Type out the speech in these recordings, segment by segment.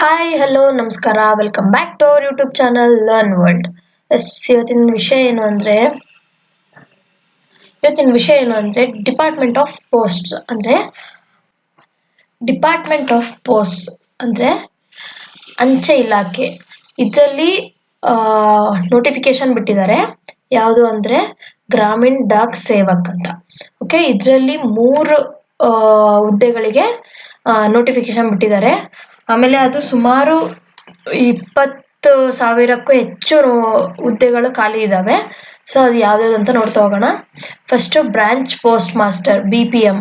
Hi hello ನಮಸ್ಕಾರ welcome back to our YouTube channel learn world. ಇವತ್ತಿನ ವಿಷಯ ಏನು ಅಂದರೆ ಡಿಪಾರ್ಟ್ಮೆಂಟ್ ಆಫ್ ಪೋಸ್ಟ್ಸ್ ಅಂದರೆ ಅಂಚೆ ಇಲಾಖೆ. ಇದರಲ್ಲಿ ನೋಟಿಫಿಕೇಶನ್ ಬಿಟ್ಟಿದ್ದಾರೆ. ಯಾವುದು ಅಂದರೆ ಗ್ರಾಮೀಣ್ ಡಾಕ್ ಸೇವಕ್ ಅಂತ. ಓಕೆ, ಇದರಲ್ಲಿ 3 ಹುದ್ದೆಗಳಿಗೆ ನೋಟಿಫಿಕೇಶನ್ ಬಿಟ್ಟಿದ್ದಾರೆ. ಆಮೇಲೆ ಅದು ಸುಮಾರು 20,000ಕ್ಕೂ ಹೆಚ್ಚು ಹುದ್ದೆಗಳು ಖಾಲಿ ಇದ್ದಾವೆ. ಸೊ ಅದು ಯಾವ್ಯಾವ್ದು ಅಂತ ನೋಡ್ತಾ ಹೋಗೋಣ. First branch post master BPM,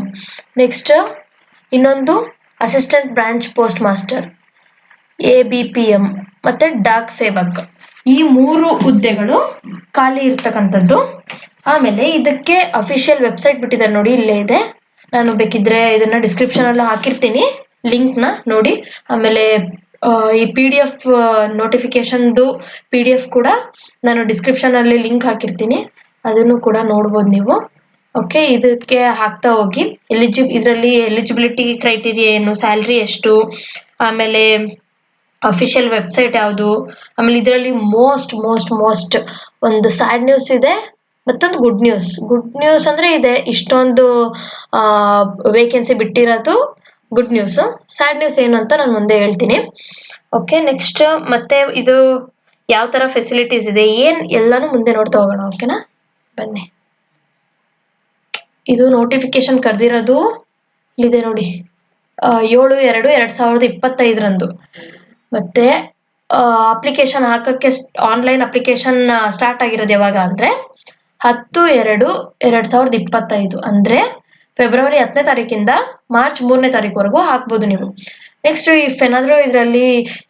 next ಇನ್ನೊಂದು assistant branch post master ABPM, ಮತ್ತೆ ಡಾಕ್ ಸೇವಕ್. ಈ 3 ಹುದ್ದೆಗಳು ಖಾಲಿ ಇರ್ತಕ್ಕಂಥದ್ದು. ಆಮೇಲೆ ಇದಕ್ಕೆ ಅಫಿಷಿಯಲ್ ವೆಬ್ಸೈಟ್ ಬಿಟ್ಟಿದ್ದಾರೆ ನೋಡಿ, ಇಲ್ಲೇ ಇದೆ. ನಾನು ಬೇಕಿದ್ರೆ ಇದನ್ನ ಡಿಸ್ಕ್ರಿಪ್ಷನ್ ಅಲ್ಲಿ ಹಾಕಿರ್ತೀನಿ, ಲಿಂಕ್ನ ನೋಡಿ. ಆಮೇಲೆ ಈ PDF ನೋಟಿಫಿಕೇಶನ್ದು PDF ಕೂಡ ನಾನು ಡಿಸ್ಕ್ರಿಪ್ಷನ್ ಅಲ್ಲಿ ಲಿಂಕ್ ಹಾಕಿರ್ತೀನಿ, ಅದನ್ನು ಕೂಡ ನೋಡ್ಬೋದು ನೀವು. ಓಕೆ, ಇದಕ್ಕೆ ಹಾಕ್ತಾ ಹೋಗಿ. ಇದರಲ್ಲಿ ಎಲಿಜಿಬಿಲಿಟಿ ಕ್ರೈಟೀರಿಯಾ ಏನು, ಸ್ಯಾಲ್ರಿ ಎಷ್ಟು, ಆಮೇಲೆ ಅಫಿಷಿಯಲ್ ವೆಬ್ಸೈಟ್ ಯಾವುದು, ಆಮೇಲೆ ಇದರಲ್ಲಿ ಮೋಸ್ಟ್ ಒಂದು ಸ್ಯಾಡ್ ನ್ಯೂಸ್ ಇದೆ, ಮತ್ತೊಂದು ಗುಡ್ ನ್ಯೂಸ್ ಅಂದರೆ ಇದೆ. ಇಷ್ಟೊಂದು ವೇಕೆನ್ಸಿ ಬಿಟ್ಟಿರೋದು ಗುಡ್ ನ್ಯೂಸ್. ಸ್ಯಾಡ್ ನ್ಯೂಸ್ ಏನು ಅಂತ ನಾನು ಮುಂದೆ ಹೇಳ್ತೀನಿ. ಓಕೆ, ನೆಕ್ಸ್ಟ್ ಮತ್ತೆ ಇದು ಯಾವ ಥರ ಫೆಸಿಲಿಟೀಸ್ ಇದೆ ಎಲ್ಲಾನು ಮುಂದೆ ನೋಡ್ತಾ ಹೋಗೋಣ. ಓಕೆನಾ, ಬನ್ನಿ. ಇದು ನೋಟಿಫಿಕೇಶನ್ ಕರೆದಿರೋದು ಇಲ್ಲಿದೆ ನೋಡಿ, 7/2/2025 ಮತ್ತೆ ಅಪ್ಲಿಕೇಶನ್ ಹಾಕಕ್ಕೆ ಆನ್ಲೈನ್ ಅಪ್ಲಿಕೇಶನ್ ಸ್ಟಾರ್ಟ್ ಆಗಿರೋದು ಯಾವಾಗ ಅಂದರೆ 10/2/2025, ಅಂದರೆ ಫೆಬ್ರವರಿ 10ನೇ ತಾರೀಕಿಂದ ಮಾರ್ಚ್ 3ನೇ ತಾರೀಕುವರೆಗೂ ಹಾಕ್ಬೋದು ನೀವು. ನೆಕ್ಸ್ಟ್ ಇಫ್ ಏನಾದರೂ ಇದರಲ್ಲಿ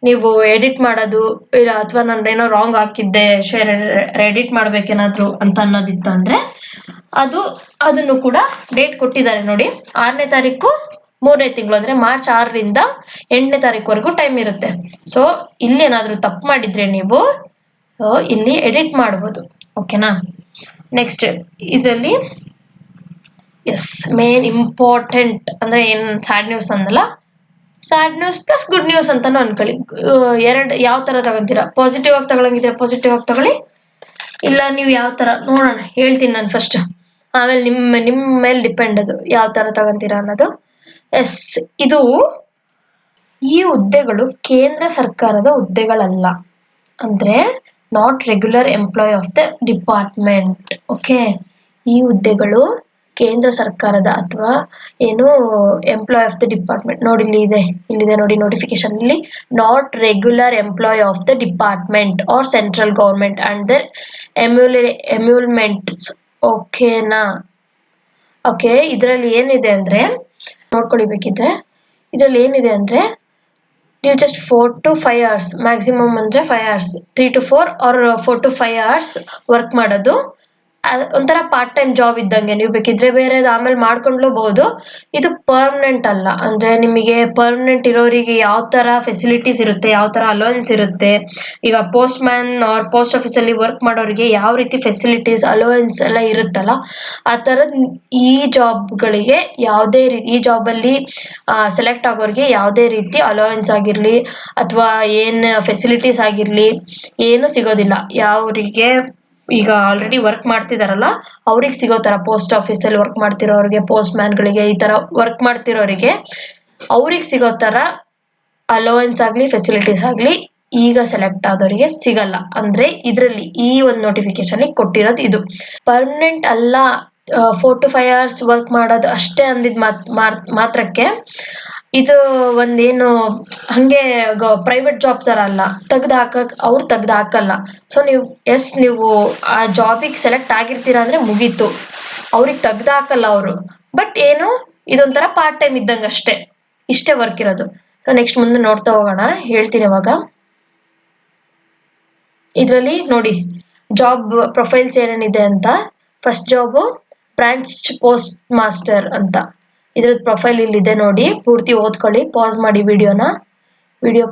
ನೀವು ಎಡಿಟ್ ಮಾಡೋದು ಇಲ್ಲ, ಅಥವಾ ನಾನು ಏನೋ ರಾಂಗ್ ಹಾಕಿದ್ದೆ, ಎಡಿಟ್ ಮಾಡ್ಬೇಕೇನಾದ್ರು ಅಂತ ಅನ್ನೋದಿತ್ತು ಅಂದರೆ ಅದನ್ನು ಕೂಡ ಡೇಟ್ ಕೊಟ್ಟಿದ್ದಾರೆ ನೋಡಿ. 6ನೇ ತಾರೀಕು 3ನೇ ತಿಂಗಳು, ಅಂದರೆ ಮಾರ್ಚ್ 6ರಿಂದ 8ನೇ ತಾರೀಕುವರೆಗೂ ಟೈಮ್ ಇರುತ್ತೆ. ಸೊ ಇಲ್ಲಿ ಏನಾದರೂ ತಪ್ಪು ಮಾಡಿದ್ರೆ ನೀವು ಇಲ್ಲಿ ಎಡಿಟ್ ಮಾಡ್ಬೋದು. ಓಕೆನಾ. ನೆಕ್ಸ್ಟ್ ಇದರಲ್ಲಿ ಮೇನ್ ಇಂಪಾರ್ಟೆಂಟ್ ಅಂದರೆ ಏನು, ಸ್ಯಾಡ್ ನ್ಯೂಸ್ ಅಂದಲ್ಲ, sad news plus good news ಅಂತಾನು ಅನ್ಕೊಳ್ಳಿ. ಎರಡು ಯಾವ ಥರ ತಗೊಂತೀರಾ, ಪಾಸಿಟಿವ್ ಆಗಿ ತಗೊಳಂಗಿದ್ರೆ ಪಾಸಿಟಿವ್ ಆಗಿ ತಗೊಳ್ಳಿ, ಇಲ್ಲ ನೀವು ಯಾವ ಥರ ನೋಡೋಣ ಹೇಳ್ತೀನಿ ನಾನು ಫಸ್ಟ್, ಆಮೇಲೆ ನಿಮ್ಮ ಮೇಲೆ ಡಿಪೆಂಡ್ ಅದು ಯಾವ ಥರ ತಗೊಂತೀರಾ ಅನ್ನೋದು. ಈ ಹುದ್ದೆಗಳು ಕೇಂದ್ರ ಸರ್ಕಾರದ ಹುದ್ದೆಗಳಲ್ಲ, ಅಂದರೆ not regular employee of the department. Okay, ಈ ಹುದ್ದೆಗಳು ಕೇಂದ್ರ ಸರ್ಕಾರದ ಅಥವಾ ಏನು ಎಂಪ್ಲಾಯ್ ಆಫ್ ದ ಡಿಪಾರ್ಟ್ಮೆಂಟ್ ನೋಡಿ, ಇಲ್ಲಿದೆ ನೋಡಿ ನೋಟಿಫಿಕೇಶನ್ ಇಲ್ಲಿ, not regular employee of the department or central government and their emoluments. ಓಕೆನಾ. ಓಕೆ, ಇದರಲ್ಲಿ ಏನಿದೆ ಅಂದರೆ ನೋಡ್ಕೊಳ್ಬೇಕಿದ್ರೆ, ಇದರಲ್ಲಿ ಏನಿದೆ ಅಂದರೆ ನೀವು ಜಸ್ಟ್ 4 to 5 hours, ಮ್ಯಾಕ್ಸಿಮಮ್ ಅಂದರೆ 5 hours, 3 to 4 or 4 to 5 hours work ಮಾಡೋದು. ಒಂಥರ ಪಾರ್ಟ್ ಟೈಮ್ ಜಾಬ್ ಇದ್ದಂಗೆ, ನೀವು ಬೇಕಿದ್ರೆ ಬೇರೆ ಆಮೇಲೆ ಮಾಡ್ಕೊಂಡ್ಲೂಬಹುದು. ಇದು ಪರ್ಮನೆಂಟ್ ಅಲ್ಲ, ಅಂದರೆ ನಿಮಗೆ ಪರ್ಮನೆಂಟ್ ಇರೋರಿಗೆ ಯಾವ ಥರ ಫೆಸಿಲಿಟೀಸ್ ಇರುತ್ತೆ, ಯಾವ ಥರ ಅಲೋವೆನ್ಸ್ ಇರುತ್ತೆ. ಈಗ ಪೋಸ್ಟ್ ಮ್ಯಾನ್ ಆರ್ ಪೋಸ್ಟ್ ಆಫೀಸಲ್ಲಿ ವರ್ಕ್ ಮಾಡೋರಿಗೆ ಯಾವ ರೀತಿ ಫೆಸಿಲಿಟೀಸ್ ಅಲೋವೆನ್ಸ್ ಎಲ್ಲ ಇರುತ್ತಲ್ಲ, ಆ ಥರದ್ದು ಈ ಜಾಬ್ಗಳಿಗೆ ಯಾವುದೇ ರೀತಿ, ಈ ಜಾಬಲ್ಲಿ ಸೆಲೆಕ್ಟ್ ಆಗೋರಿಗೆ ಯಾವುದೇ ರೀತಿ ಅಲೋವೆನ್ಸ್ ಆಗಿರಲಿ ಅಥವಾ ಏನು ಫೆಸಿಲಿಟೀಸ್ ಆಗಿರಲಿ ಏನು ಸಿಗೋದಿಲ್ಲ. ಯಾವರಿಗೆ ಈಗ ಆಲ್ರೆಡಿ ವರ್ಕ್ ಮಾಡ್ತಿದಾರಲ್ಲ ಅವ್ರಿಗೆ ಸಿಗೋ ಥರ, ಪೋಸ್ಟ್ ಆಫೀಸಲ್ಲಿ ವರ್ಕ್ ಮಾಡ್ತಿರೋರಿಗೆ, ಪೋಸ್ಟ್ ಮ್ಯಾನ್ಗಳಿಗೆ, ಈ ಥರ ವರ್ಕ್ ಮಾಡ್ತಿರೋರಿಗೆ ಅವ್ರಿಗೆ ಸಿಗೋ ಥರ ಅಲೋವೆನ್ಸ್ ಆಗಲಿ ಫೆಸಿಲಿಟೀಸ್ ಆಗಲಿ ಈಗ ಸೆಲೆಕ್ಟ್ ಆದವರಿಗೆ ಸಿಗಲ್ಲ. ಅಂದರೆ ಇದರಲ್ಲಿ ಈ ಒಂದು ನೋಟಿಫಿಕೇಶನ್ ಕೊಟ್ಟಿರೋದು ಇದು ಪರ್ಮನೆಂಟ್ ಅಲ್ಲ. 4 to 5 hours ವರ್ಕ್ ಮಾಡೋದು ಅಷ್ಟೇ ಅಂದಿದ್ ಮಾತ್ರಕ್ಕೆ ಇದು ಒಂದೇನು ಹಂಗೆ ಪ್ರೈವೇಟ್ ಜಾಬ್ ಥರ ಅಲ್ಲ, ಅವ್ರು ತೆಗ್ದು ಹಾಕಲ್ಲ. ಸೊ ನೀವು ಆ ಜಾಬಿಗೆ ಸೆಲೆಕ್ಟ್ ಆಗಿರ್ತೀರಾ ಅಂದರೆ ಮುಗೀತು, ಅವ್ರಿಗೆ ತೆಗ್ದು ಹಾಕಲ್ಲ ಅವರು. ಬಟ್ ಏನು, ಇದೊಂಥರ ಪಾರ್ಟ್ ಟೈಮ್ ಇದ್ದಂಗೆ ಅಷ್ಟೇ, ಇಷ್ಟೇ ವರ್ಕ್ ಇರೋದು. ಸೊ ನೆಕ್ಸ್ಟ್ ಮುಂದೆ ನೋಡ್ತಾ ಹೋಗೋಣ, ಹೇಳ್ತೀನಿ ಇವಾಗ. ಇದರಲ್ಲಿ ನೋಡಿ ಜಾಬ್ ಪ್ರೊಫೈಲ್ಸ್ ಏನೇನಿದೆ ಅಂತ. First job branch post master ಅಂತ, ಇದ್ರದ್ದು ಪ್ರೊಫೈಲ್ ಇಲ್ಲಿದೆ ನೋಡಿ, ಪೂರ್ತಿ ಓದ್ಕೊಳ್ಳಿ. ಪಾಸ್ ಮಾಡಿ ವಿಡಿಯೋ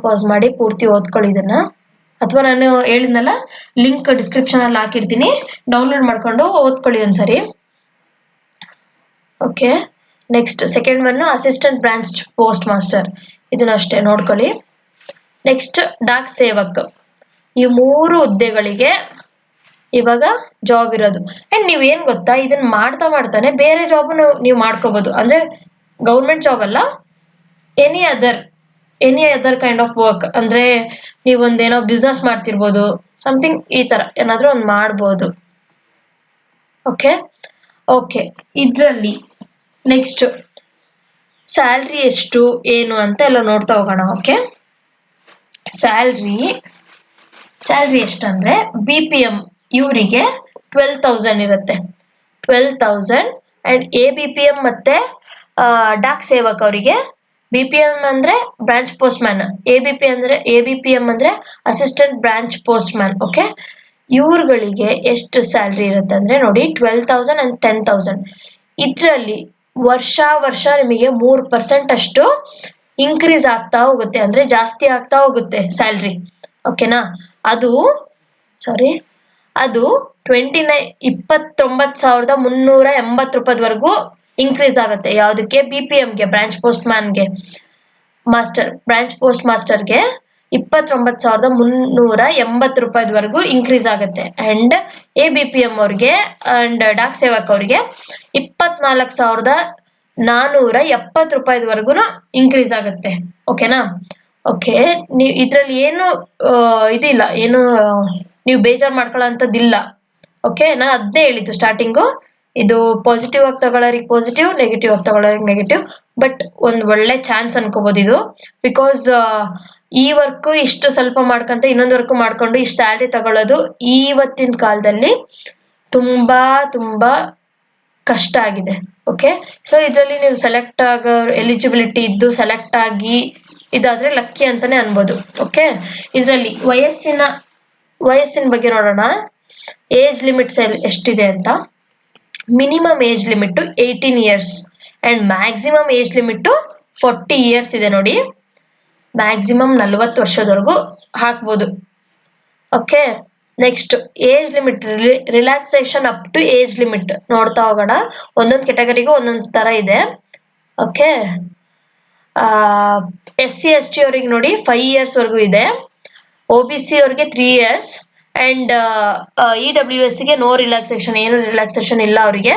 ಪಾಸ್ ಮಾಡಿ ಪೂರ್ತಿ ಓದ್ಕೊಳ್ಳಿ ಇದನ್ನ. ಅಥವಾ ನಾನು ಹೇಳಿದ್ನಲ್ಲ ಲಿಂಕ್ ಡಿಸ್ಕ್ರಿಪ್ಷನ್ ಅಲ್ಲಿ ಹಾಕಿರ್ತೀನಿ, ಡೌನ್ಲೋಡ್ ಮಾಡ್ಕೊಂಡು ಓದ್ಕೊಳ್ಳಿ ಒಂದ್ಸರಿ. Okay, next second one assistant branch post master, ಇದನ್ನ ಅಷ್ಟೇ ನೋಡ್ಕೊಳ್ಳಿ. ನೆಕ್ಸ್ಟ್ ಡಾಕ್ ಸೇವಕ್. ಈ 3 ಹುದ್ದೆಗಳಿಗೆ ಇವಾಗ ಜಾಬ್ ಇರೋದು. ಅಂಡ್ ನೀವೇನ್ ಗೊತ್ತಾ, ಇದನ್ನ ಮಾಡ್ತಾನೆ ಬೇರೆ ಜಾಬ್ ನೀವು ಮಾಡ್ಕೋಬಹುದು. ಅಂದ್ರೆ ಗೌರ್ಮೆಂಟ್ ಜಾಬ್ ಅಲ್ಲ, any other kind of work. ಅಂದ್ರೆ ನೀವೊಂದೇನೋ ಬಿಸ್ನೆಸ್ ಮಾಡ್ತಿರ್ಬೋದು, ಸಮಥಿಂಗ್ ಈ ತರ ಏನಾದ್ರೂ ಒಂದು ಮಾಡ್ಬೋದು. ಓಕೆ ಇದ್ರಲ್ಲಿ ನೆಕ್ಸ್ಟ್ ಸ್ಯಾಲ್ರಿ ಎಷ್ಟು ಏನು ಅಂತ ಎಲ್ಲ ನೋಡ್ತಾ ಹೋಗೋಣ. ಓಕೆ, ಸ್ಯಾಲ್ರಿ ಎಷ್ಟಂದ್ರೆ BPM ಇವರಿಗೆ 12,000 ಇರುತ್ತೆ. 12,000 ಅಂಡ್ ABPM ಮತ್ತೆ ಡಾಕ್ ಸೇವಕ್ ಅವರಿಗೆ BPM ಅಂದ್ರೆ ಬ್ರಾಂಚ್ ಪೋಸ್ಟ್ ಮ್ಯಾನ್, ABPM ಅಂದ್ರೆ assistant branch postman. Okay, ಇವ್ರುಗಳಿಗೆ ಎಷ್ಟು ಸ್ಯಾಲ್ರಿ ಇರುತ್ತೆ ಅಂದ್ರೆ ನೋಡಿ, 12,000 ಅಂಡ್ 10,000. ಇದರಲ್ಲಿ ವರ್ಷ ನಿಮಗೆ 3% ಅಷ್ಟು ಇನ್ಕ್ರೀಸ್ ಆಗ್ತಾ ಹೋಗುತ್ತೆ, ಅಂದ್ರೆ ಜಾಸ್ತಿ ಆಗ್ತಾ ಹೋಗುತ್ತೆ ಸ್ಯಾಲ್ರಿ. ಓಕೆನಾ, ಅದು 29,380 ರೂಪಾಯಿವರೆಗೂ ಇನ್ಕ್ರೀಸ್ ಆಗುತ್ತೆ. ಯಾವುದಕ್ಕೆ? BPMಗೆ, ಬ್ರಾಂಚ್ ಪೋಸ್ಟ್ ಮ್ಯಾನ್ಗೆ, ಬ್ರಾಂಚ್ ಪೋಸ್ಟ್ ಮಾಸ್ಟರ್ಗೆ 29,380 ರೂಪಾಯಿವರೆಗೂ ಇನ್ಕ್ರೀಸ್ ಆಗುತ್ತೆ. ಅಂಡ್ ABPM ಅವ್ರಿಗೆ ಅಂಡ್ ಡಾಕ್ ಸೇವಕ್ ಅವ್ರಿಗೆ 24,470 ರೂಪಾಯಿವರೆಗೂ ಇನ್ಕ್ರೀಸ್ ಆಗುತ್ತೆ. ಓಕೆನಾ? ಓಕೆ, ನೀವು ಇದ್ರಲ್ಲಿ ಏನು ಇದಿಲ್ಲ, ಏನು ನೀವು ಬೇಜಾರು ಮಾಡ್ಕೊಳ್ಳೋಂಥದ್ದಿಲ್ಲ. ಓಕೆ, ನಾನು ಅದನ್ನೇ ಹೇಳಿದ್ದು ಸ್ಟಾರ್ಟಿಂಗು, ಇದು ಪಾಸಿಟಿವ್ ಆಗಿ ತಗೊಳ್ಳೋರಿಗೆ ಪಾಸಿಟಿವ್, ನೆಗೆಟಿವ್ ಆಗಿ ತಗೊಳ್ಳೋರಿಗೆ ನೆಗೆಟಿವ್. ಬಟ್ ಒಂದು ಒಳ್ಳೆ ಚಾನ್ಸ್ ಅನ್ಕೋಬಹುದು ಇದು. ಬಿಕಾಸ್ ಈ ವರ್ಕ್ ಇಷ್ಟು ಸ್ವಲ್ಪ ಮಾಡ್ಕೊಂತ ಇನ್ನೊಂದು ವರ್ಕ್ ಮಾಡ್ಕೊಂಡು ಇಷ್ಟು ಸ್ಯಾಲ್ರಿ ತಗೊಳ್ಳೋದು ಇವತ್ತಿನ ಕಾಲದಲ್ಲಿ ತುಂಬಾ ಕಷ್ಟ ಆಗಿದೆ. ಓಕೆ, ಸೊ ಇದರಲ್ಲಿ ನೀವು ಸೆಲೆಕ್ಟ್ ಆಗೋ ಎಲಿಜಿಬಿಲಿಟಿ ಇದ್ದು ಸೆಲೆಕ್ಟ್ ಆಗಿ ಇದಾದ್ರೆ ಲಕ್ಕಿ ಅಂತಾನೆ ಅನ್ಬೋದು. ಓಕೆ, ಇದರಲ್ಲಿ ವಯಸ್ಸಿನ ಬಗ್ಗೆ ನೋಡೋಣ. ಏಜ್ ಲಿಮಿಟ್ಸ್ ಎಷ್ಟಿದೆ ಅಂತ. Minimum age limit 18 years and maximum age limit 40 years ಇದೆ ನೋಡಿ. ಮ್ಯಾಕ್ಸಿಮಮ್ 40 ವರ್ಷದವರೆಗೂ ಹಾಕ್ಬೋದು. Okay, next age limit, relaxation up to age limit ನೋಡ್ತಾ ಹೋಗೋಣ. ಒಂದೊಂದು ಕೆಟಗರಿಗೂ ಒಂದೊಂದು ತರ ಇದೆ. ಓಕೆ, SC ST ಅವ್ರಿಗೆ ನೋಡಿ 5 ಇಯರ್ಸ್ ವರ್ಗೂ ಇದೆ. OBC ಅವ್ರಿಗೆ 3 ಇಯರ್ಸ್ ಅಂಡ್ EWS ಗೆ ನೋ ರಿಲ್ಯಾಕ್ಸೇಷನ್, ಏನು ರಿಲ್ಯಾಕ್ಸೇಷನ್ ಇಲ್ಲ ಅವರಿಗೆ.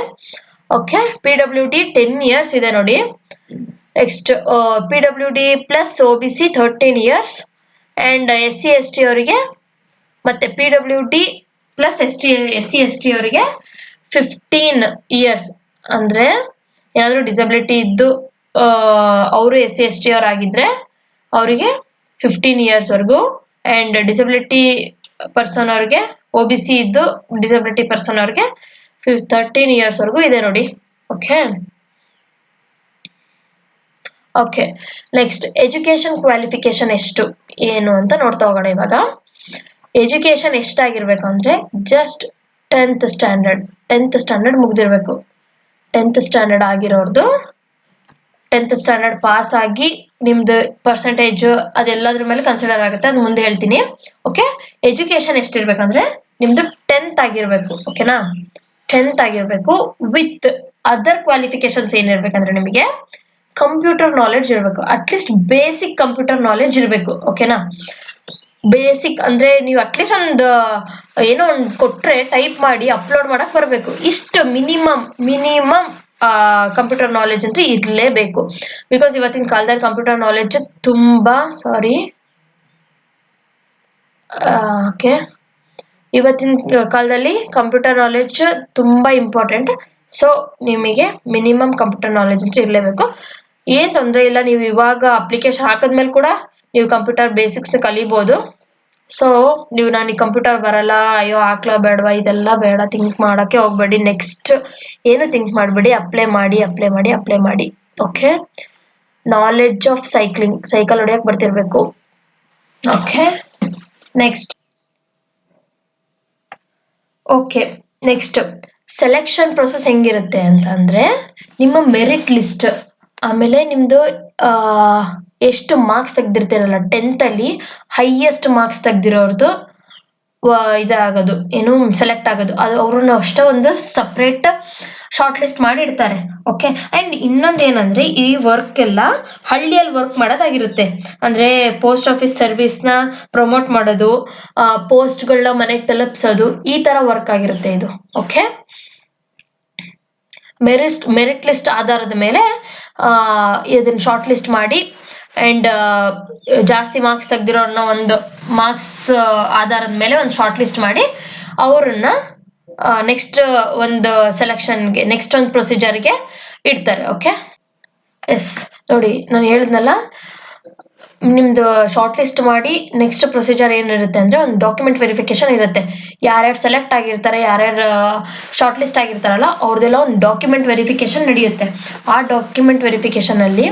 ಓಕೆ, PWD 10 ಇಯರ್ಸ್ ಇದೆ ನೋಡಿ. Next PWD plus OBC 13 years and SC ST ಅವರಿಗೆ ಮತ್ತೆ PWD ಪ್ಲಸ್ SC ST ಅವರಿಗೆ 15 ಇಯರ್ಸ್. ಅಂದ್ರೆ ಏನಾದರೂ ಡಿಸಬಿಲಿಟಿ ಇದ್ದು ಅವರು SC ST ಅವರಾಗಿದ್ರೆ ಅವರಿಗೆ 15 ಇಯರ್ಸ್ ವರ್ಗೂ, ಅಂಡ್ ಡಿಸಬಿಲಿಟಿ ಪರ್ಸನ್ ಅವ್ರಿಗೆ OBC ಇದ್ದು ಡಿಸಬಿಲಿಟಿ ಪರ್ಸನ್ ಅವ್ರಿಗೆ 13 ಇಯರ್ಸ್ ವರ್ಗೂ ಇದೆ ನೋಡಿ. ಓಕೆ, ನೆಕ್ಸ್ಟ್ ಎಜುಕೇಶನ್ ಕ್ವಾಲಿಫಿಕೇಶನ್ ಎಷ್ಟು ಏನು ಅಂತ ನೋಡ್ತಾ ಹೋಗೋಣ. ಇವಾಗ ಎಜುಕೇಶನ್ ಎಷ್ಟಾಗಿರ್ಬೇಕು ಅಂದ್ರೆ ಜಸ್ಟ್ 10th ಸ್ಟ್ಯಾಂಡರ್ಡ್ ಮುಗ್ದಿರ್ಬೇಕು. 10th ಸ್ಟ್ಯಾಂಡರ್ಡ್ ಆಗಿರೋರ್ದು 10th ಸ್ಟ್ಯಾಂಡರ್ಡ್ ಪಾಸ್ ಆಗಿ ನಿಮ್ದು ಪರ್ಸೆಂಟೇಜ್ ಅದೆಲ್ಲದ್ರ ಮೇಲೆ ಕನ್ಸಿಡರ್ ಆಗುತ್ತೆ, ಅದು ಮುಂದೆ ಹೇಳ್ತೀನಿ. ಓಕೆ, ಎಜುಕೇಶನ್ ಎಷ್ಟಿರ್ಬೇಕಂದ್ರೆ ನಿಮ್ದು 10th ಆಗಿರ್ಬೇಕು. ಓಕೆನಾ, 10th ಆಗಿರ್ಬೇಕು ವಿತ್ ಅದರ್ ಕ್ವಾಲಿಫಿಕೇಶನ್ಸ್ ಏನಿರ್ಬೇಕಂದ್ರೆ ನಿಮಗೆ ಕಂಪ್ಯೂಟರ್ ನಾಲೆಡ್ಜ್ ಇರಬೇಕು. ಅಟ್ಲೀಸ್ಟ್ ಬೇಸಿಕ್ ಕಂಪ್ಯೂಟರ್ ನಾಲೆಡ್ಜ್ ಇರಬೇಕು. ಓಕೆನಾ, ಬೇಸಿಕ್ ಅಂದ್ರೆ ನೀವು ಅಟ್ಲೀಸ್ಟ್ ಒಂದು ಏನೋ ಒಂದು ಕೊಟ್ರೆ ಟೈಪ್ ಮಾಡಿ ಅಪ್ಲೋಡ್ ಮಾಡಕ್ ಬರಬೇಕು. ಇಷ್ಟು ಮಿನಿಮಮ್ ಕಂಪ್ಯೂಟರ್ ನಾಲೆಡ್ಜ್ ಅಂತೂ ಇರಲೇಬೇಕು. ಬಿಕಾಸ್ ಇವತ್ತಿನ ಕಾಲದಲ್ಲಿ ಕಂಪ್ಯೂಟರ್ ನಾಲೆಡ್ಜ್ ತುಂಬಾ ಇವತ್ತಿನ ಕಾಲದಲ್ಲಿ ಕಂಪ್ಯೂಟರ್ ನಾಲೆಡ್ಜ್ ತುಂಬಾ ಇಂಪಾರ್ಟೆಂಟ್. ಸೊ ನಿಮಗೆ ಮಿನಿಮಮ್ ಕಂಪ್ಯೂಟರ್ ನಾಲೆಡ್ಜ್ ಅಂತೂ ಇರಲೇಬೇಕು. ಏನ್ ತೊಂದರೆ ಇಲ್ಲ, ನೀವು ಇವಾಗ ಅಪ್ಲಿಕೇಶನ್ ಹಾಕಿದ್ಮೇಲೆ ಕೂಡ ನೀವು ಕಂಪ್ಯೂಟರ್ ಬೇಸಿಕ್ಸ್ ಕಲಿಬಹುದು. ಸೊ ನೀವು ನನಗೆ ಕಂಪ್ಯೂಟರ್ ಬರಲ್ಲ, ಅಯ್ಯೋ ಹಾಕ್ಲಾ ಬೇಡವಾ, ಇದೆಲ್ಲ ಬೇಡ, ಥಿಂಕ್ ಮಾಡಕ್ಕೆ ಹೋಗ್ಬೇಡಿ. ನೆಕ್ಸ್ಟ್ ಏನು ಥಿಂಕ್ ಮಾಡಬೇಡಿ, ಅಪ್ಲೈ ಮಾಡಿ. ಓಕೆ, ನಾಲೆಡ್ಜ್ ಆಫ್ ಸೈಕಲ್ ಹೊಡೆಯಕ್ಕೆ ಬರ್ತಿರ್ಬೇಕು. ಓಕೆ, ನೆಕ್ಸ್ಟ್ ಸೆಲೆಕ್ಷನ್ ಪ್ರೊಸೆಸ್ ಹೆಂಗಿರುತ್ತೆ ಅಂತ ಅಂದ್ರೆ ನಿಮ್ಮ ಮೆರಿಟ್ ಲಿಸ್ಟ್, ಆಮೇಲೆ ನಿಮ್ದು ಎಷ್ಟು ಮಾರ್ಕ್ಸ್ ತೆಗ್ದಿರ್ತೀರಲ್ಲ 10th ಅಲ್ಲಿ ಹೈಯೆಸ್ಟ್ ಮಾರ್ಕ್ಸ್ ತೆಗ್ದಿರೋರ್ದು ಇದಾಗೋದು ಏನು ಸೆಲೆಕ್ಟ್ ಆಗೋದು, ಅದು ಅವ್ರನ್ನ ಅಷ್ಟೇ ಒಂದು ಸಪ್ರೇಟ್ ಶಾರ್ಟ್ ಲಿಸ್ಟ್ ಮಾಡಿರ್ತಾರೆ. ಓಕೆ, ಆ್ಯಂಡ್ ಇನ್ನೊಂದು ಏನಂದರೆ ಈ ವರ್ಕ್ ಎಲ್ಲ ಹಳ್ಳಿಯಲ್ಲಿ ವರ್ಕ್ ಮಾಡೋದಾಗಿರುತ್ತೆ. ಅಂದರೆ ಪೋಸ್ಟ್ ಆಫೀಸ್ ಸರ್ವಿಸ್ನ ಪ್ರಮೋಟ್ ಮಾಡೋದು, ಪೋಸ್ಟ್ಗಳನ್ನ ಮನೆಗೆ ತಲುಪಿಸೋದು, ಈ ಥರ ವರ್ಕ್ ಆಗಿರುತ್ತೆ ಇದು. ಓಕೆ, ಮೆರಿಟ್ ಲಿಸ್ಟ್ ಆಧಾರದ ಮೇಲೆ ಇದನ್ನು ಶಾರ್ಟ್ ಲಿಸ್ಟ್ ಮಾಡಿ ಆ್ಯಂಡ್ ಜಾಸ್ತಿ ಮಾರ್ಕ್ಸ್ ತೆಗ್ದಿರೋನ್ನ ಒಂದು ಮಾರ್ಕ್ಸ್ ಆಧಾರದ ಮೇಲೆ ಒಂದು ಶಾರ್ಟ್ ಲಿಸ್ಟ್ ಮಾಡಿ ಅವ್ರನ್ನ ನೆಕ್ಸ್ಟ್ ಒಂದು ಸೆಲೆಕ್ಷನ್ಗೆ, ನೆಕ್ಸ್ಟ್ ಒಂದು ಪ್ರೊಸೀಜರ್ಗೆ ಇಡ್ತಾರೆ. ಓಕೆ, ಎಸ್, ನೋಡಿ ನಾನು ಹೇಳಿದ್ನಲ್ಲ, ನಿಮ್ದು ಶಾರ್ಟ್ ಲಿಸ್ಟ್ ಮಾಡಿ ನೆಕ್ಸ್ಟ್ ಪ್ರೊಸೀಜರ್ ಏನಿರುತ್ತೆ ಅಂದರೆ ಒಂದು ಡಾಕ್ಯುಮೆಂಟ್ ವೆರಿಫಿಕೇಶನ್ ಇರುತ್ತೆ. ಯಾರ್ಯಾರು ಸೆಲೆಕ್ಟ್ ಆಗಿರ್ತಾರೆ, ಯಾರ್ಯಾರು ಶಾರ್ಟ್ ಲಿಸ್ಟ್ ಆಗಿರ್ತಾರಲ್ಲ ಅವ್ರದ್ದೆಲ್ಲ ಒಂದು ಡಾಕ್ಯುಮೆಂಟ್ ವೆರಿಫಿಕೇಶನ್ ನಡೆಯುತ್ತೆ. ಆ ಡಾಕ್ಯುಮೆಂಟ್ ವೆರಿಫಿಕೇಶನಲ್ಲಿ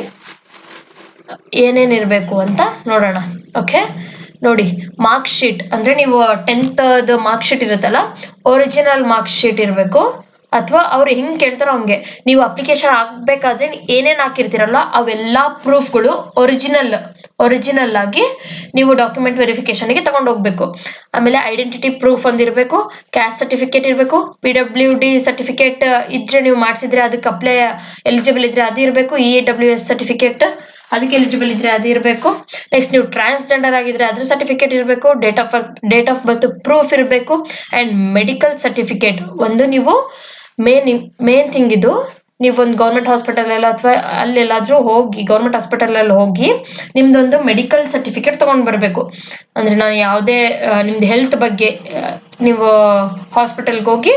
ಏನೇನಿರಬೇಕು ಅಂತ ನೋಡೋಣ. ಓಕೆ, ನೋಡಿ, ಮಾರ್ಕ್ ಶೀಟ್ ಅಂದರೆ ನೀವು 10th ಮಾರ್ಕ್ ಶೀಟ್ ಇರುತ್ತಲ್ಲ, ಒರಿಜಿನಲ್ ಮಾರ್ಕ್ ಶೀಟ್ ಇರಬೇಕು. ಅಥವಾ ಅವ್ರು ಹೆಂಗೆ ಕೇಳ್ತಾರೋ ಹಂಗೆ ನೀವು ಅಪ್ಲಿಕೇಶನ್ ಹಾಕಬೇಕಾದ್ರೆ ಏನೇನು ಹಾಕಿರ್ತೀರಲ್ಲ ಅವೆಲ್ಲ ಪ್ರೂಫ್ಗಳು ಒರಿಜಿನಲ್ ಆಗಿ ನೀವು ಡಾಕ್ಯುಮೆಂಟ್ ವೆರಿಫಿಕೇಶನ್ಗೆ ತಗೊಂಡು ಹೋಗ್ಬೇಕು. ಆಮೇಲೆ ಐಡೆಂಟಿಟಿ ಪ್ರೂಫ್ ಒಂದಿರಬೇಕು, ಕ್ಯಾಸ್ಟ್ ಸರ್ಟಿಫಿಕೇಟ್ ಇರಬೇಕು, PWD ಸರ್ಟಿಫಿಕೇಟ್ ಇದ್ರೆ ನೀವು ಮಾಡಿಸಿದ್ರೆ ಅದಕ್ಕೆ ಅಪ್ಲೈ ಎಲಿಜಿಬಲ್ ಇದ್ರೆ ಅದು ಇರಬೇಕು, EWS ಸರ್ಟಿಫಿಕೇಟ್ ಅದಕ್ಕೆ ಎಲಿಜಿಬಲ್ ಇದ್ರೆ ಅದು ಇರಬೇಕು. ನೆಕ್ಸ್ಟ್ ನೀವು ಟ್ರಾನ್ಸ್ಜೆಂಡರ್ ಆಗಿದ್ರೆ ಅದ್ರ ಸರ್ಟಿಫಿಕೇಟ್ ಇರಬೇಕು, ಡೇಟ್ ಆಫ್ ಬರ್ತ್ ಪ್ರೂಫ್ ಇರಬೇಕು, ಆ್ಯಂಡ್ ಮೆಡಿಕಲ್ ಸರ್ಟಿಫಿಕೇಟ್ ಒಂದು. ನೀವು ಮೇನ್ ಥಿಂಗ್ ಇದು, ನೀವು ಒಂದು ಗೌರ್ಮೆಂಟ್ ಹಾಸ್ಪಿಟಲ್ ಎಲ್ಲ ಅಥವಾ ಅಲ್ಲೆಲ್ಲಾದರೂ ಹೋಗಿ ಗೌರ್ಮೆಂಟ್ ಹಾಸ್ಪಿಟಲಲ್ಲಿ ಹೋಗಿ ನಿಮ್ದೊಂದು ಮೆಡಿಕಲ್ ಸರ್ಟಿಫಿಕೇಟ್ ತೊಗೊಂಡು ಬರಬೇಕು. ಅಂದರೆ ನಾನು ಯಾವುದೇ ನಿಮ್ದು ಹೆಲ್ತ್ ಬಗ್ಗೆ ನೀವು ಹಾಸ್ಪಿಟಲ್ಗೆ ಹೋಗಿ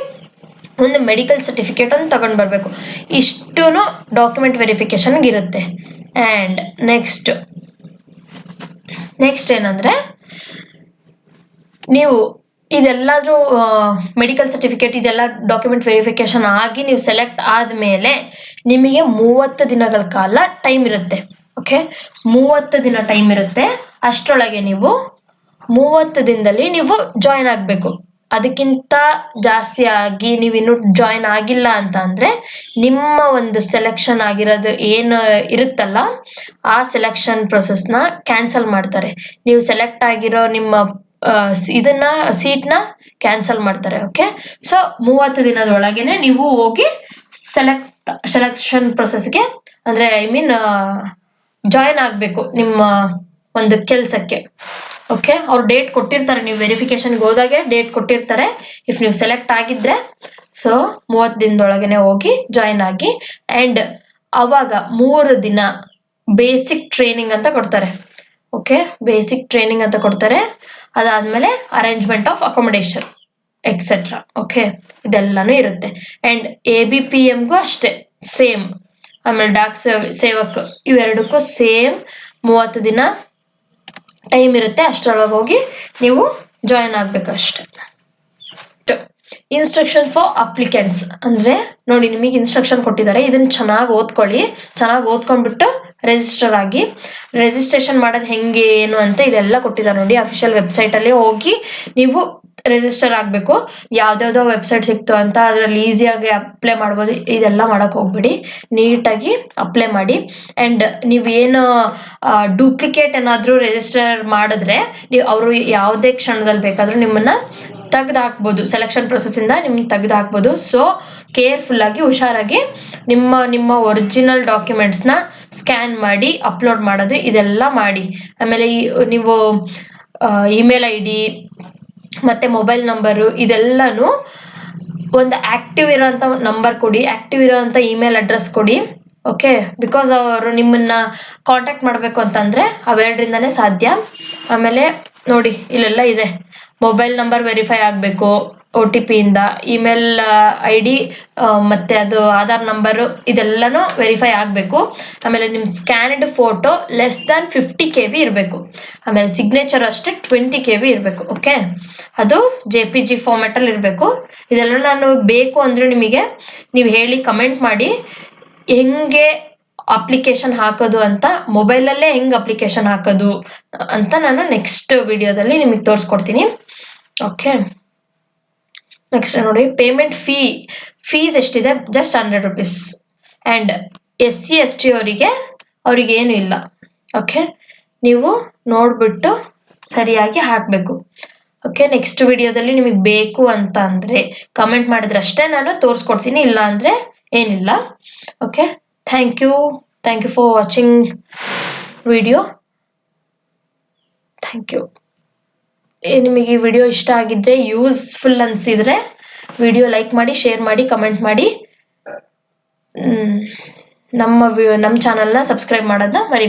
ಒಂದು ಮೆಡಿಕಲ್ ಸರ್ಟಿಫಿಕೇಟ್ ಒಂದು ತಗೊಂಡು ಬರಬೇಕು. ಇಷ್ಟೂ ಡಾಕ್ಯುಮೆಂಟ್ ವೆರಿಫಿಕೇಶನ್ಗೆ ಇರುತ್ತೆ. ಆ್ಯಂಡ್ ನೆಕ್ಸ್ಟ್ ಏನಂದರೆ, ನೀವು ಇದೆಲ್ಲಾದರೂ ಮೆಡಿಕಲ್ ಸರ್ಟಿಫಿಕೇಟ್ ಇದೆಲ್ಲ ಡಾಕ್ಯುಮೆಂಟ್ ವೆರಿಫಿಕೇಶನ್ ಆಗಿ ನೀವು ಸೆಲೆಕ್ಟ್ ಆದಮೇಲೆ ನಿಮಗೆ 30 ದಿನಗಳ ಕಾಲ ಟೈಮ್ ಇರುತ್ತೆ. ಓಕೆ, 30 ದಿನ ಟೈಮ್ ಇರುತ್ತೆ. ಅಷ್ಟರೊಳಗೆ ನೀವು 30 ದಿನದಲ್ಲಿ ನೀವು ಜಾಯ್ನ್ ಆಗಬೇಕು. ಅದಕ್ಕಿಂತ ಜಾಸ್ತಿ ಆಗಿ ನೀವಿನ್ನೂ ಜಾಯ್ನ್ ಆಗಿಲ್ಲ ಅಂತ ಅಂದರೆ ನಿಮ್ಮ ಒಂದು ಸೆಲೆಕ್ಷನ್ ಆಗಿರೋದು ಏನು ಇರುತ್ತಲ್ಲ ಆ ಸೆಲೆಕ್ಷನ್ ಪ್ರೊಸೆಸ್ನ ಕ್ಯಾನ್ಸಲ್ ಮಾಡ್ತಾರೆ. ನೀವು ಸೆಲೆಕ್ಟ್ ಆಗಿರೋ ನಿಮ್ಮ ಇದನ್ನ ಸೀಟ್ನ ಕ್ಯಾನ್ಸಲ್ ಮಾಡ್ತಾರೆ. ಓಕೆ, ಸೊ 30 ದಿನದೊಳಗೇನೆ ನೀವು ಹೋಗಿ ಸೆಲೆಕ್ಷನ್ ಪ್ರೊಸೆಸ್ಗೆ ಅಂದರೆ ಜಾಯ್ನ್ ಆಗಬೇಕು ನಿಮ್ಮ ಒಂದು ಕೆಲಸಕ್ಕೆ. ಓಕೆ, ಅವ್ರು ಡೇಟ್ ಕೊಟ್ಟಿರ್ತಾರೆ, ನೀವು ವೆರಿಫಿಕೇಶನ್ಗೆ ಹೋದಾಗೆ ಡೇಟ್ ಕೊಟ್ಟಿರ್ತಾರೆ. ಇಫ್ ನೀವು ಸೆಲೆಕ್ಟ್ ಆಗಿದ್ರೆ ಸೊ 30 ದಿನದೊಳಗನೆ ಹೋಗಿ ಜಾಯ್ನ್ ಆಗಿ. ಆ್ಯಂಡ್ ಅವಾಗ 3 ದಿನ ಬೇಸಿಕ್ ಟ್ರೈನಿಂಗ್ ಅಂತ ಕೊಡ್ತಾರೆ. ಓಕೆ, ಬೇಸಿಕ್ ಟ್ರೈನಿಂಗ್ ಅಂತ ಕೊಡ್ತಾರೆ. ಅದಾದಮೇಲೆ arrangement of accommodation etcetera. Okay, ಇದೆಲ್ಲನೂ ಇರುತ್ತೆ. ಆ್ಯಂಡ್ ABPMಗೂ ಅಷ್ಟೇ ಸೇಮ್. ಆಮೇಲೆ ಡಾಕ್ ಸೇವಕ್ ಇವೆರಡಕ್ಕೂ ಸೇಮ್ 30 ದಿನ ಟೈಮ್ ಇರುತ್ತೆ. ಅಷ್ಟರೊಳಗೆ ಹೋಗಿ ನೀವು ಜಾಯ್ನ್ ಆಗಬೇಕಷ್ಟೆ. ಇನ್ಸ್ಟ್ರಕ್ಷನ್ ಫಾರ್ ಅಪ್ಲಿಕೆಂಟ್ಸ್ ಅಂದರೆ ನೋಡಿ, ನಿಮಗೆ ಇನ್ಸ್ಟ್ರಕ್ಷನ್ ಕೊಟ್ಟಿದ್ದಾರೆ, ಇದನ್ನು ಚೆನ್ನಾಗಿ ಓದ್ಕೊಳ್ಳಿ. ಚೆನ್ನಾಗಿ ಓದ್ಕೊಂಡ್ಬಿಟ್ಟು ರಿಜಿಸ್ಟರ್ ಆಗಿ. ರಿಜಿಸ್ಟ್ರೇಷನ್ ಮಾಡೋದು ಹೆಂಗೆ ಏನು ಅಂತ ಇದೆಲ್ಲ ಕೊಟ್ಟಿದ್ದಾರೆ ನೋಡಿ. ಅಫಿಷಿಯಲ್ ವೆಬ್ಸೈಟಲ್ಲಿ ಹೋಗಿ ನೀವು ರಿಜಿಸ್ಟರ್ ಆಗಬೇಕು. ಯಾವುದ್ಯಾವುದೋ ವೆಬ್ಸೈಟ್ ಸಿಕ್ತು ಅಂತ ಅದರಲ್ಲಿ ಈಸಿಯಾಗಿ ಅಪ್ಲೈ ಮಾಡ್ಬೋದು. ಇದೆಲ್ಲ ಮಾಡೋಕ್ಕೆ ಹೋಗ್ಬಿಡಿ, ನೀಟಾಗಿ ಅಪ್ಲೈ ಮಾಡಿ. ಆ್ಯಂಡ್ ನೀವೇನು ಡೂಪ್ಲಿಕೇಟ್ ಏನಾದರೂ ರಿಜಿಸ್ಟರ್ ಮಾಡಿದ್ರೆ ಅವರು ಯಾವುದೇ ಕ್ಷಣದಲ್ಲಿ ಬೇಕಾದರೂ ನಿಮ್ಮನ್ನು ತೆಗೆದು ಹಾಕ್ಬೋದು. ಸೆಲೆಕ್ಷನ್ ಪ್ರೊಸೆಸ್ಸಿಂದ ನಿಮ್ಗೆ ತೆಗೆದು ಹಾಕ್ಬೋದು. ಸೊ ಕೇರ್ಫುಲ್ಲಾಗಿ ಹುಷಾರಾಗಿ ನಿಮ್ಮ ಒರಿಜಿನಲ್ ಡಾಕ್ಯುಮೆಂಟ್ಸ್ನ ಸ್ಕ್ಯಾನ್ ಮಾಡಿ ಅಪ್ಲೋಡ್ ಮಾಡೋದು ಇದೆಲ್ಲ ಮಾಡಿ. ಆಮೇಲೆ ನೀವು ಇಮೇಲ್ ID ಮತ್ತು ಮೊಬೈಲ್ ನಂಬರು ಇದೆಲ್ಲನೂ ಒಂದು ಆ್ಯಕ್ಟಿವ್ ಇರೋಂಥ ನಂಬರ್ ಕೊಡಿ, ಆ್ಯಕ್ಟಿವ್ ಇರೋಂಥ ಇಮೇಲ್ ಅಡ್ರೆಸ್ ಕೊಡಿ. ಓಕೆ, ಬಿಕಾಸ್ ಅವರು ನಿಮ್ಮನ್ನು ಕಾಂಟ್ಯಾಕ್ಟ್ ಮಾಡಬೇಕು ಅಂತಂದರೆ ಅವೆರಡರಿಂದನೇ ಸಾಧ್ಯ. ಆಮೇಲೆ ನೋಡಿ, ಇಲ್ಲೆಲ್ಲ ಇದೆ, ಮೊಬೈಲ್ ನಂಬರ್ ವೆರಿಫೈ ಆಗಬೇಕು OTP ಇಂದ, ಇಮೇಲ್ ID ಮತ್ತು ಅದು ಆಧಾರ್ ನಂಬರು ಇದೆಲ್ಲನೂ ವೆರಿಫೈ ಆಗಬೇಕು. ಆಮೇಲೆ ನಿಮ್ಮ scanned photo less than 50 KB ಇರಬೇಕು. ಆಮೇಲೆ ಸಿಗ್ನೇಚರ್ ಅಷ್ಟೇ 20 KB ಇರಬೇಕು. ಓಕೆ, ಅದು JPG ಫಾರ್ಮ್ಯಾಟಲ್ಲಿ ಇರಬೇಕು. ಇದೆಲ್ಲ ನಾನು ಬೇಕು ಅಂದರೆ ನಿಮಗೆ ನೀವು ಹೇಳಿ ಕಮೆಂಟ್ ಮಾಡಿ ಹೆಂಗೆ ಅಪ್ಲಿಕೇಶನ್ ಹಾಕೋದು ಅಂತ, ಮೊಬೈಲಲ್ಲೇ ಹೆಂಗೆ ಅಪ್ಲಿಕೇಶನ್ ಹಾಕೋದು ಅಂತ ನಾನು ನೆಕ್ಸ್ಟ್ ವಿಡಿಯೋದಲ್ಲಿ ನಿಮಗೆ ತೋರಿಸ್ಕೊಡ್ತೀನಿ. ಓಕೆ, ನೆಕ್ಸ್ಟ್ ನೋಡಿ, ಪೇಮೆಂಟ್ ಫೀಸ್ ಎಷ್ಟಿದೆ? Just 100 rupees. And SC ST ಅವ್ರಿಗೇನು ಇಲ್ಲ. ಓಕೆ, ನೀವು ನೋಡಿಬಿಟ್ಟು ಸರಿಯಾಗಿ ಹಾಕಬೇಕು. ಓಕೆ, ನೆಕ್ಸ್ಟ್ ವಿಡಿಯೋದಲ್ಲಿ ನಿಮಗೆ ಬೇಕು ಅಂತ ಅಂದರೆ ಕಮೆಂಟ್ ಮಾಡಿದ್ರೆ ಅಷ್ಟೇ ನಾನು ತೋರಿಸ್ಕೊಡ್ತೀನಿ. ಇಲ್ಲ ಅಂದರೆ ಏನಿಲ್ಲ. Okay, thank you for watching video. Thank you. ನಿಮಗೆ ಈ ವಿಡಿಯೋ ಇಷ್ಟ ಆಗಿದ್ರೆ, ಯೂಸ್ಫುಲ್ ಅನಿಸಿದರೆ ವಿಡಿಯೋ ಲೈಕ್ ಮಾಡಿ, ಶೇರ್ ಮಾಡಿ, ಕಮೆಂಟ್ ಮಾಡಿ. ನಮ್ಮ ಚಾನಲ್ನ ಸಬ್ಸ್ಕ್ರೈಬ್ ಮಾಡೋದನ್ನ ಮರಿಬೇಡಿ.